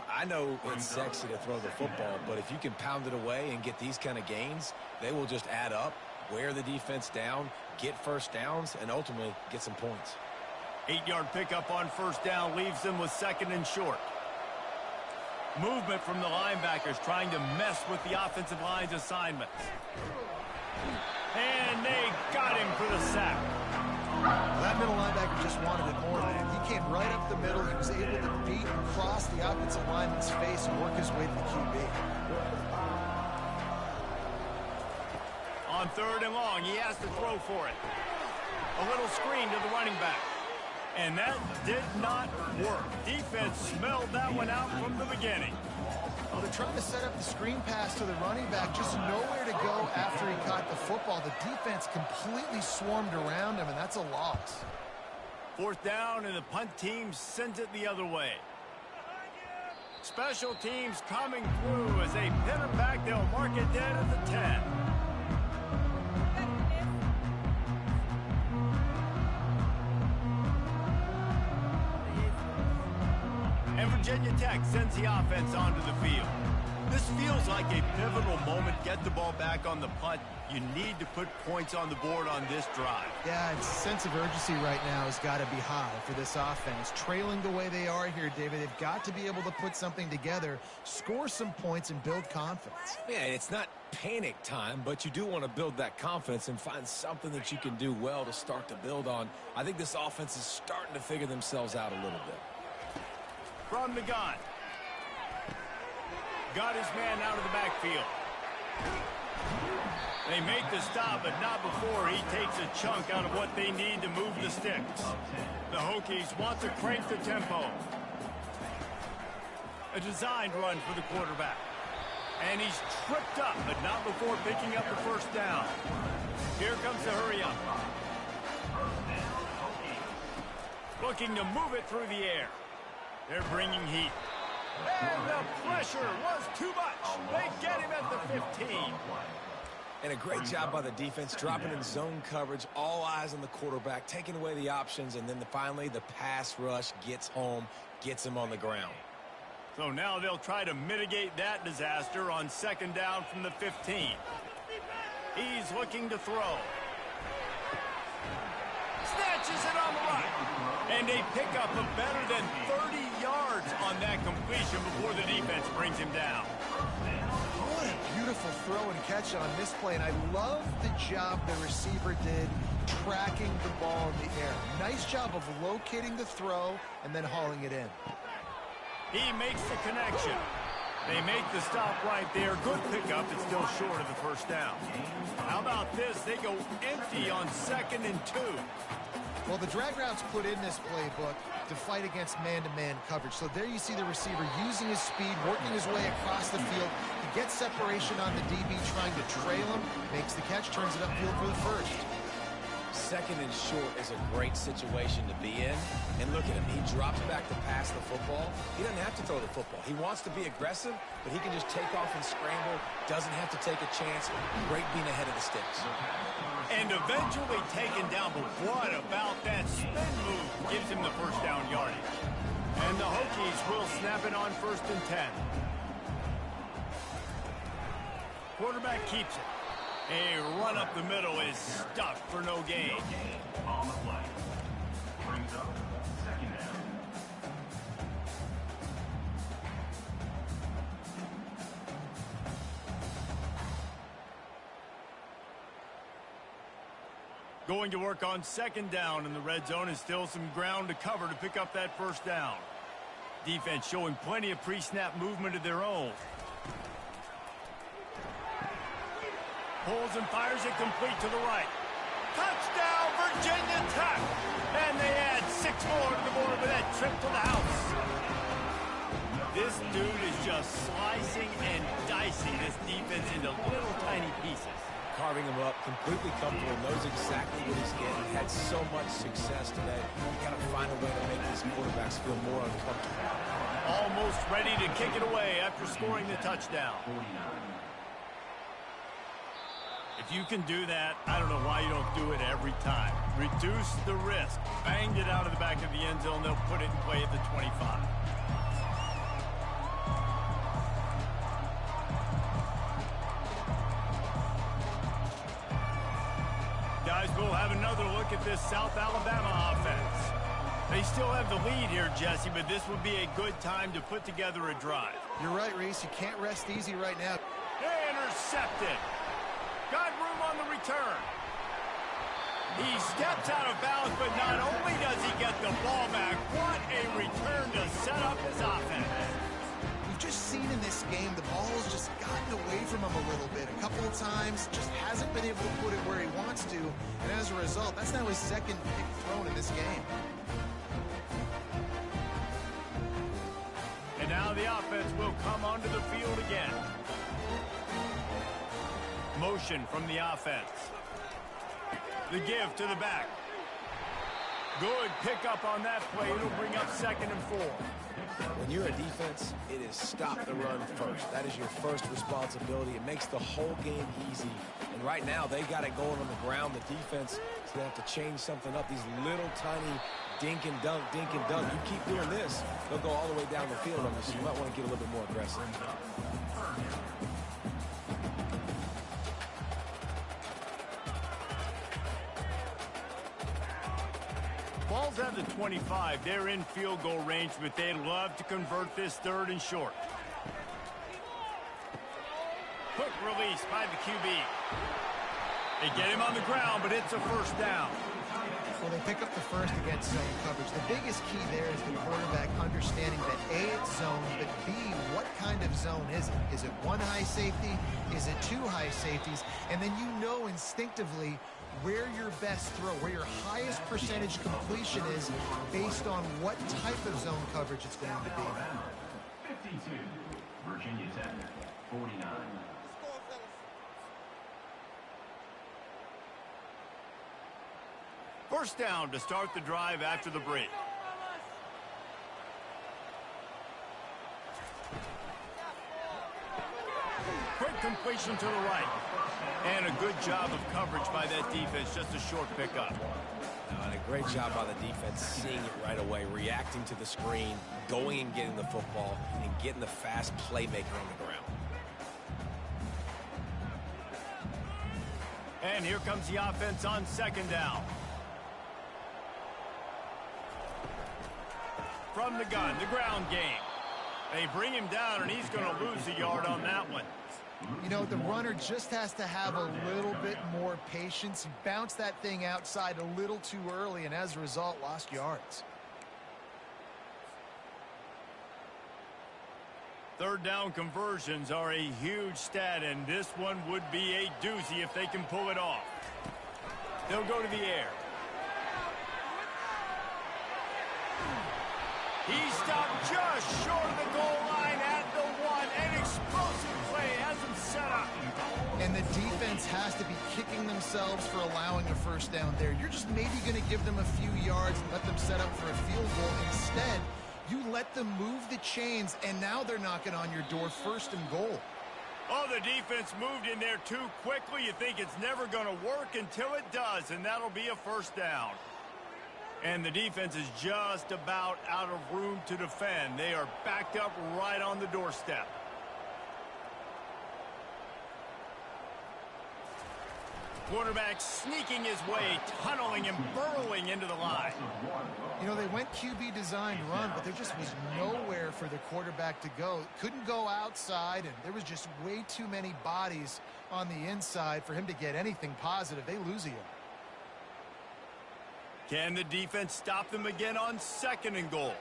I know it's sexy to throw the football, but if you can pound it away and get these kind of gains, they will just add up, wear the defense down, get first downs, and ultimately get some points. 8-yard pickup on 1st down leaves them with 2nd and short. Movement from the linebackers trying to mess with the offensive line's assignments. And they got him for the sack. That middle linebacker just wanted it more, man. He came right up the middle. He was able to beat and cross the offensive lineman's face and work his way to the QB. On 3rd and long, he has to throw for it. A little screen to the running back. And that did not work. Defense smelled that one out from the beginning. Well, they're trying to set up the screen pass to the running back, just nowhere to go after he caught the football. The defense completely swarmed around him, and that's a loss. 4th down, and the punt team sends it the other way. Special teams coming through as they pin it back. They'll mark it dead at the 10. And Virginia Tech sends the offense onto the field. This feels like a pivotal moment. Get the ball back on the punt. You need to put points on the board on this drive. Yeah, its sense of urgency right now has got to be high for this offense. Trailing the way they are here, David, they've got to be able to put something together, score some points, and build confidence. Yeah, it's not panic time, but you do want to build that confidence and find something that you can do well to start to build on. I think this offense is starting to figure themselves out a little bit. From the gun. Got his man out of the backfield. They make the stop, but not before he takes a chunk out of what they need to move the sticks. The Hokies want to crank the tempo. A designed run for the quarterback. And he's tripped up, but not before picking up the 1st down. Here comes the hurry up. Looking to move it through the air. They're bringing heat. And the pressure was too much. They get him at the 15. And a great job by the defense, dropping in zone coverage, all eyes on the quarterback, taking away the options, and then finally the pass rush gets home, gets him on the ground. So now they'll try to mitigate that disaster on 2nd down from the 15. He's looking to throw. Snatches it on the run. And a pickup of better than 30 yards on that completion before the defense brings him down. What a beautiful throw and catch on this play, and I love the job the receiver did tracking the ball in the air. Nice job of locating the throw and then hauling it in. He makes the connection. They make the stop right there. Good pickup. It's still short of the 1st down. How about this? They go empty on 2nd and 2. Well, the drag routes put in this playbook to fight against man-to-man coverage. So there you see the receiver using his speed, working his way across the field. He gets separation on the DB, trying to trail him, makes the catch, turns it upfield for the 1st. 2nd and short is a great situation to be in. And look at him. He drops back to pass the football. He doesn't have to throw the football. He wants to be aggressive, but he can just take off and scramble. Doesn't have to take a chance. Great being ahead of the sticks. And eventually taken down, but what about that spin move gives him the 1st down yardage. And the Hokies will snap it on 1st and 10. Quarterback keeps it. A run up the middle is stuck for no gain. On the play. Brings up 2nd down. Going to work on second down in the red zone, and still some ground to cover to pick up that first down. Defense showing plenty of pre-snap movement of their own. Pulls and fires it complete to the right. Touchdown, Virginia Tech! And they add 6 more to the board with that trip to the house. This dude is just slicing and dicing this defense into little tiny pieces. Carving him up, completely comfortable, knows exactly what he's getting, had so much success today. You got to find a way to make these quarterbacks feel more uncomfortable. Almost ready to kick it away after scoring the touchdown. If you can do that, I don't know why you don't do it every time. Reduce the risk. Banged it out of the back of the end zone. They'll put it in play at the 25. Guys, we'll have another look at this South Alabama offense. They still have the lead here, Jesse, but this would be a good time to put together a drive. You're right, Reese. You can't rest easy right now. Intercepted. Got room on the return. He steps out of bounds, but not only does he get the ball back, what a return to set up his offense. We've just seen in this game the ball's just gotten away from him a little bit. A couple of times, just hasn't been able to put it where he wants to. And as a result, that's now his second pick thrown in this game. And now the offense will come onto the field again. Motion from the offense. The give to the back. Good pickup on that play. It'll bring up 2nd and 4. When you're a defense, it is stop the run first. That is your first responsibility. It makes the whole game easy. And right now, they got it going on the ground. The defense is going to have to change something up. These little tiny dink and dunk, dink and dunk. You keep doing this, they'll go all the way down the field on this. You might want to get a little bit more aggressive. Ball's at the 25. They're in field goal range, but they'd love to convert this 3rd and short. Quick release by the QB. They get him on the ground, but it's a first down. Well, they pick up the first against zone coverage. The biggest key there is the quarterback understanding that A, it's zone, but B, what kind of zone is it? Is it 1 high safety? Is it 2 high safeties? And then you know instinctively where your best throw, where your highest percentage completion is based on what type of zone coverage it's going to be. 52, Virginia Tech, 49. First down to start the drive after the break. Quick completion to the right. And a good job of coverage by that defense. Just a short pickup. And a great job by the defense seeing it right away, reacting to the screen, going and getting the football, and getting the fast playmaker on the ground. And here comes the offense on second down. From the gun, the ground game. They bring him down, and he's going to lose a yard on that one. You know, the runner just has to have a little bit more patience. He bounced that thing outside a little too early, and as a result, lost yards. Third down conversions are a huge stat, and this one would be a doozy if they can pull it off. They'll go to the air. He stopped just short of the goal line at the 1. An explosive play has him set up. And the defense has to be kicking themselves for allowing a first down there. You're just maybe going to give them a few yards and let them set up for a field goal. Instead, you let them move the chains, and now they're knocking on your door, 1st and goal. Oh, the defense moved in there too quickly. You think it's never going to work until it does, and that'll be a first down. And the defense is just about out of room to defend. They are backed up right on the doorstep. Quarterback sneaking his way, tunneling and burrowing into the line. You know, they went QB designed run, but there just was nowhere for the quarterback to go. Couldn't go outside, and there was just way too many bodies on the inside for him to get anything positive. They lose a yard. Can the defense stop them again on 2nd and goal?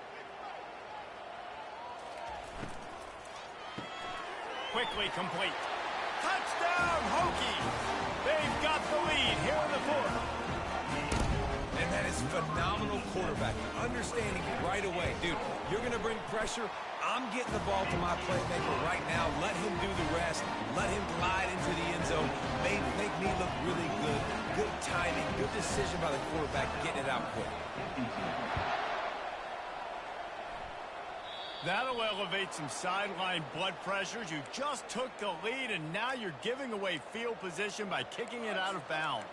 Quickly complete. Touchdown, Hokies! They've got the lead here in the 4th. And that is phenomenal quarterbacking. Understanding it right away. Dude, you're going to bring pressure. I'm getting the ball to my playmaker right now. Let him do the rest. Let him glide into the end zone. Make me look really good. Good timing. Good decision by the quarterback getting it out quick. That'll elevate some sideline blood pressures. You just took the lead, and now you're giving away field position by kicking it out of bounds.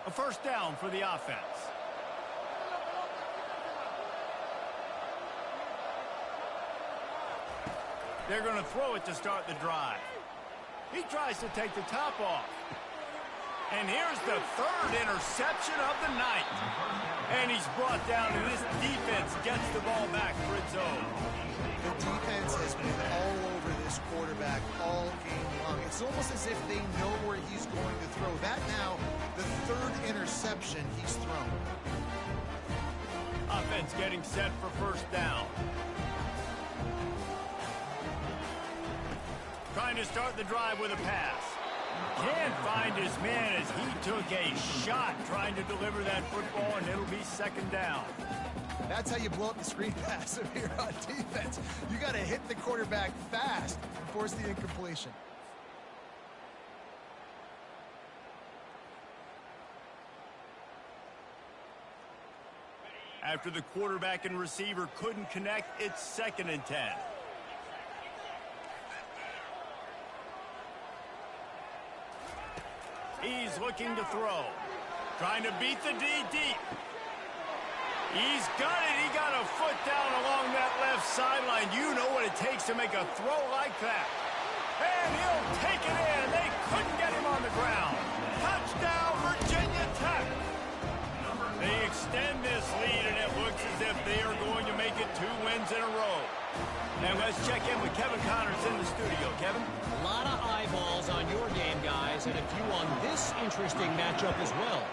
A 1st down for the offense. They're going to throw it to start the drive. He tries to take the top off. And here's the 3rd interception of the night. And he's brought down, and this defense gets the ball back for its own. The defense has been all over this quarterback all game long. It's almost as if they know where he's going to throw. That now, the 3rd interception he's thrown. Offense getting set for 1st down. Trying to start the drive with a pass. Can't find his man as he took a shot trying to deliver that football, and it'll be 2nd down. That's how you blow up the screen pass if you're on defense. You got to hit the quarterback fast and force the incompletion. After the quarterback and receiver couldn't connect, it's 2nd and 10. He's looking to throw. Trying to beat the D deep. He's got it. He got a foot down along that left sideline. You know what it takes to make a throw like that. And he'll take it in. They couldn't get him on the ground. Touchdown, Virginia Tech. They extend this lead, and it looks as if they are going to make it 2 wins in a row. And let's check in with Kevin Connors in the studio. Kevin? A lot of eyeballs on your game, guys, and a few on this interesting matchup as well.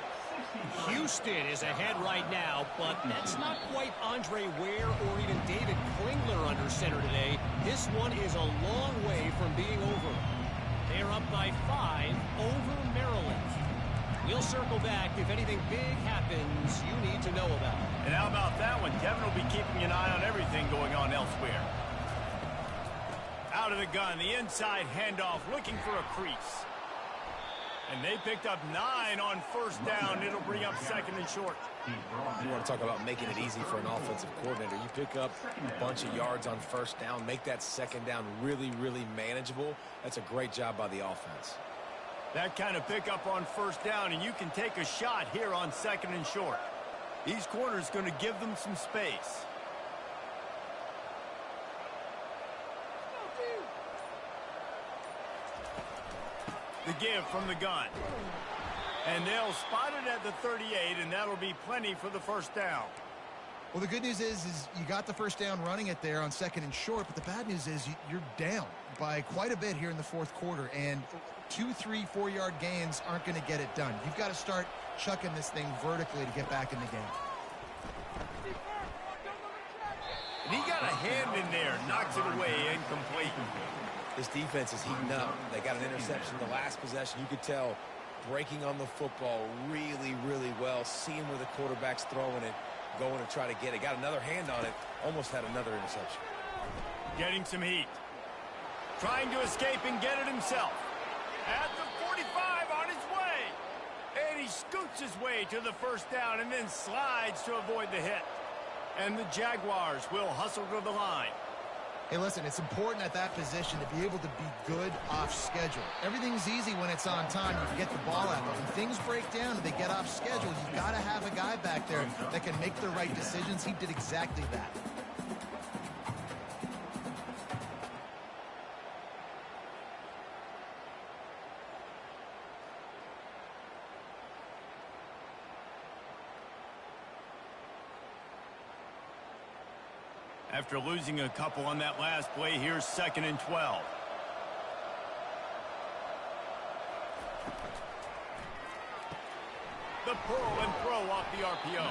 Houston is ahead right now, but that's not quite Andre Ware or even David Klingler under center today. This one is a long way from being over. They're up by 5 over Maryland. We'll circle back if anything big happens you need to know about. And how about that one? Kevin will be keeping an eye on everything going on elsewhere. Out of the gun, the inside handoff, looking for a crease. And they picked up 9 on 1st down. It'll bring up 2nd and short. You want to talk about making it easy for an offensive coordinator. You pick up a bunch of yards on 1st down, make that 2nd down really, really manageable. That's a great job by the offense. That kind of pickup on 1st down, and you can take a shot here on 2nd and short. These corners going to give them some space. The give from the gun. And they'll spot it at the 38, and that'll be plenty for the 1st down. Well, the good news is you got the 1st down running it there on 2nd and short, but the bad news is you're down by quite a bit here in the 4th quarter, and 2, 3, 4-yard gains aren't going to get it done. You've got to start chucking this thing vertically to get back in the game. And he got a hand in there, knocks it away, incomplete. This defense is heating up. They got an interception the last possession. You could tell breaking on the football really, really well, seeing where the quarterback's throwing it, going to try to get it. Got another hand on it, almost had another interception. Getting some heat. Trying to escape and get it himself. At the 45 on his way. And he scoots his way to the 1st down and then slides to avoid the hit. And the Jaguars will hustle to the line. Hey, listen, it's important at that position to be able to be good off schedule. Everything's easy when it's on time. You can get the ball out. But when things break down and they get off schedule, you've got to have a guy back there that can make the right decisions. He did exactly that. After losing a couple on that last play, here's 2nd and 12. The pull and throw off the RPO.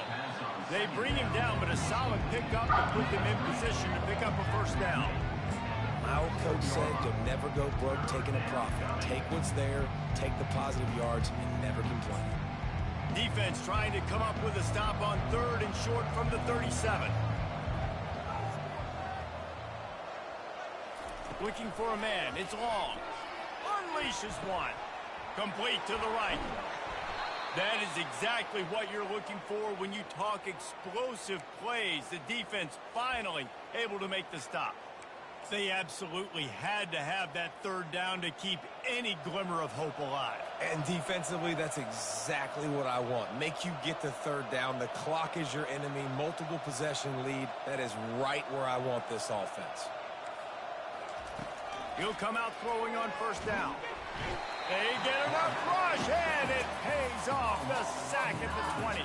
They bring him down, but a solid pickup to put them in position to pick up a first down. My old coach said you'll never go broke taking a profit. Take what's there, take the positive yards, and never complain. Defense trying to come up with a stop on 3rd and short from the 37. Looking for a man. It's long. Unleashes one. Complete to the right. That is exactly what you're looking for when you talk explosive plays. The defense finally able to make the stop. They absolutely had to have that 3rd down to keep any glimmer of hope alive. And defensively, that's exactly what I want. Make you get the 3rd down. The clock is your enemy. Multiple possession lead. That is right where I want this offense. He'll come out throwing on 1st down. They get enough rush, and it pays off. The sack at the 20.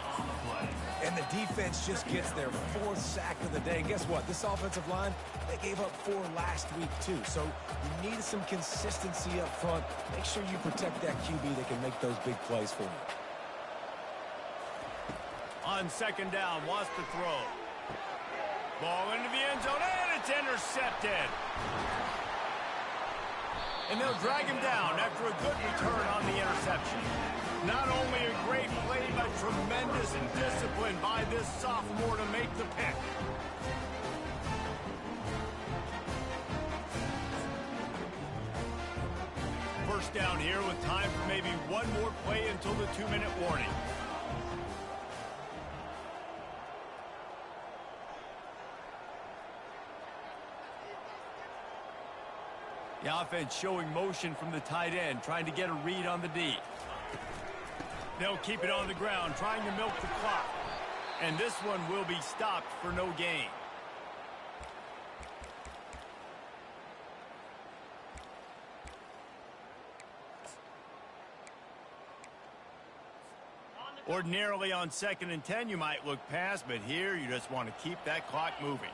And the defense just gets their 4th sack of the day. And guess what? This offensive line, they gave up 4 last week, too. So you need some consistency up front. Make sure you protect that QB that can make those big plays for you. On 2nd down, wants to throw. Ball into the end zone, and it's intercepted. And they'll drag him down after a good return on the interception. Not only a great play, but tremendous discipline by this sophomore to make the pick. First down here with time for maybe one more play until the 2-minute warning. The offense showing motion from the tight end, trying to get a read on the D. They'll keep it on the ground, trying to milk the clock. And this one will be stopped for no gain. Ordinarily on 2nd and 10, you might look past, but here you just want to keep that clock moving.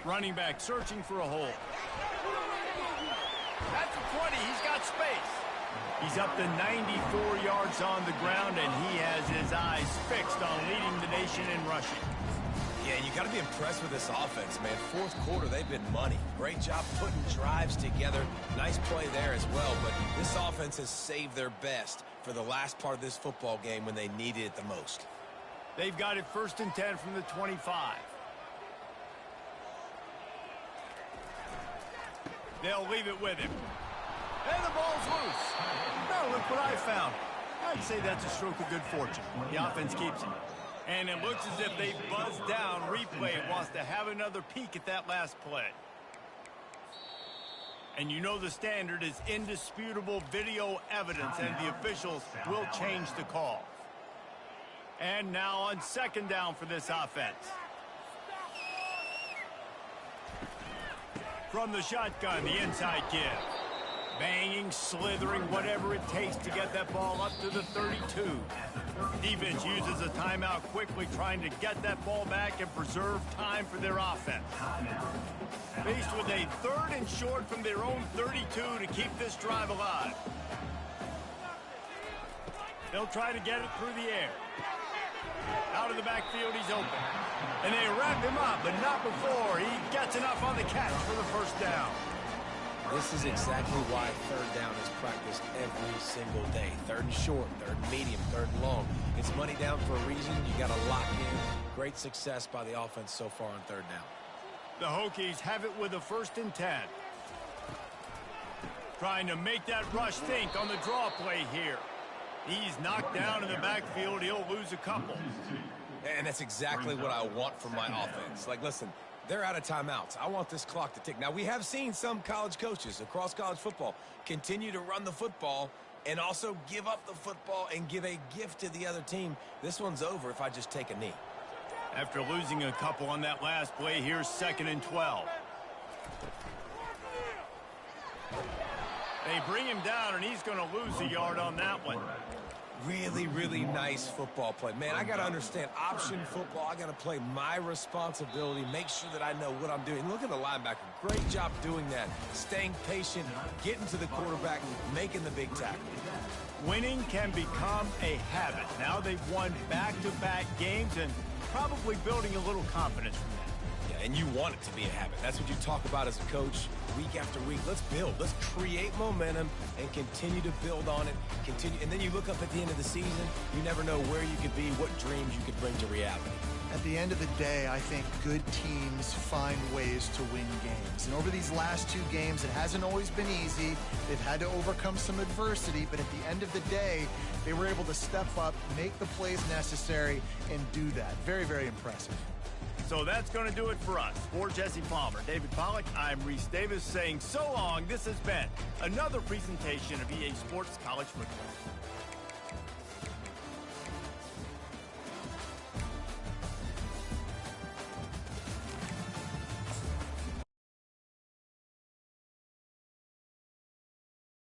Running back searching for a hole. That's a 20. He's got space. He's up to 94 yards on the ground, and he has his eyes fixed on leading the nation in rushing. Yeah, you got to be impressed with this offense, man. 4th quarter, they've been money. Great job putting drives together. Nice play there as well, but this offense has saved their best for the last part of this football game when they needed it the most. They've got it 1st and 10 from the 25. They'll leave it with him. And the ball's loose. Now look what I found. I'd say that's a stroke of good fortune. The offense keeps it. And it looks as if they buzzed down. Replay wants to have another peek at that last play. And you know the standard is indisputable video evidence, and the officials will change the call. And now on 2nd down for this offense. From the shotgun, the inside give. Banging, slithering, whatever it takes to get that ball up to the 32. Defense uses a timeout quickly, trying to get that ball back and preserve time for their offense. Faced with a 3rd and short from their own 32 to keep this drive alive. They'll try to get it through the air. Out of the backfield, he's open. And they wrap him up, but not before he gets enough on the catch for the first down. This is exactly why 3rd down is practiced every single day. 3rd and short, 3rd and medium, 3rd and long. It's money down for a reason. You got to lock in. Great success by the offense so far on 3rd down. The Hokies have it with a 1st and 10. Trying to make that rush think on the draw play here. He's knocked down in the backfield. He'll lose a couple. And that's exactly what I want from my offense. Like, listen, they're out of timeouts. I want this clock to tick. Now, we have seen some college coaches across college football continue to run the football and also give up the football and give a gift to the other team. This one's over if I just take a knee. After losing a couple on that last play, here's 2nd and 12. They bring him down, and he's going to lose a yard on that one. Really, really nice football play. Man, I got to understand option football. I got to play my responsibility, make sure that I know what I'm doing. Look at the linebacker. Great job doing that. Staying patient, getting to the quarterback, making the big tackle. Winning can become a habit. Now they've won back-to-back games and probably building a little confidence from that. Yeah, and you want it to be a habit. That's what you talk about as a coach week after week. Let's build. Let's create momentum and continue to build on it. And then you look up at the end of the season, you never know where you could be, what dreams you could bring to reality. At the end of the day, I think good teams find ways to win games. And over these last 2 games, it hasn't always been easy. They've had to overcome some adversity, but at the end of the day, they were able to step up, make the plays necessary, and do that. Very, very impressive. So that's going to do it for us. For Jesse Palmer, David Pollack, I'm Reese Davis saying so long. This has been another presentation of EA Sports College Football.